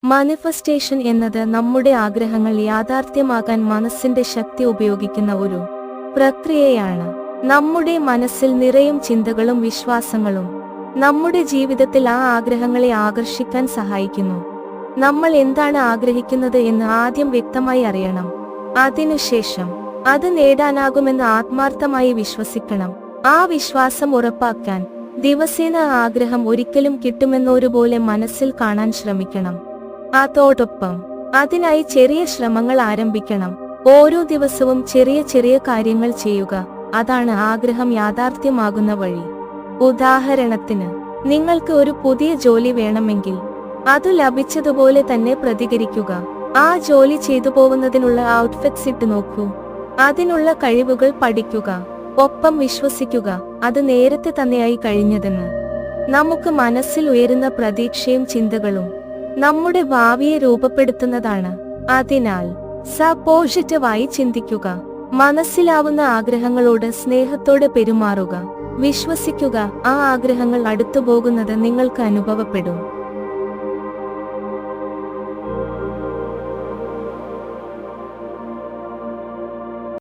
Manifestation എന്നത് നമ്മുടെ ആഗ്രഹങ്ങൾ യാഥാർത്ഥ്യമാക്കാൻ മനസ്സിന്റെ ശക്തി ഉപയോഗിക്കുന്ന ഒരു പ്രക്രിയയാണ്. നമ്മുടെ മനസ്സിൽ നിറയും ചിന്തകളും വിശ്വാസങ്ങളും നമ്മുടെ ജീവിതത്തിൽ ആ ആഗ്രഹങ്ങളെ ആകർഷിക്കാൻ സഹായിക്കുന്നു. നമ്മൾ എന്താണ് ആഗ്രഹിക്കുന്നത് എന്ന് ആദ്യം വ്യക്തമായി അറിയണം. അതിനുശേഷം അത് നേടാനാകുമെന്ന് ആത്മാർത്ഥമായി വിശ്വസിക്കണം. ആ വിശ്വാസം ഉറപ്പാക്കാൻ ദിവസേന ആഗ്രഹം ഒരിക്കലും കിട്ടുമെന്നൊരുപോലെ മനസ്സിൽ കാണാൻ ശ്രമിക്കണം. അതോടൊപ്പം അതിനായി ചെറിയ ശ്രമങ്ങൾ ആരംഭിക്കണം. ഓരോ ദിവസവും ചെറിയ ചെറിയ കാര്യങ്ങൾ ചെയ്യുക. അതാണ് ആഗ്രഹം യാഥാർത്ഥ്യമാകുന്ന വഴി. ഉദാഹരണത്തിന്, നിങ്ങൾക്ക് ഒരു പുതിയ ജോലി വേണമെങ്കിൽ അത് ലഭിച്ചതുപോലെ തന്നെ പ്രതികരിക്കുക. ആ ജോലി ചെയ്തു പോകുന്നതിനുള്ള ഔട്ട്ഫിറ്റ്സ് ഇട്ട് നോക്കൂ. അതിനുള്ള കഴിവുകൾ പഠിക്കുക. ഒപ്പം വിശ്വസിക്കുക അത് നേരത്തെ തന്നെയായി കഴിഞ്ഞതെന്ന്. നമുക്ക് മനസ്സിൽ ഉയരുന്ന പ്രതീക്ഷയും ചിന്തകളും നമ്മുടെ ഭാവിയെ രൂപപ്പെടുത്തുന്നതാണ്. അതിനാൽ പോസിറ്റീവായി ചിന്തിക്കുക. മനസ്സിലാവുന്ന ആഗ്രഹങ്ങളോട് സ്നേഹത്തോടെ പെരുമാറുക. വിശ്വസിക്കുക, ആ ആഗ്രഹങ്ങൾ അടുത്തുപോകുന്നത് നിങ്ങൾക്ക് അനുഭവപ്പെടും.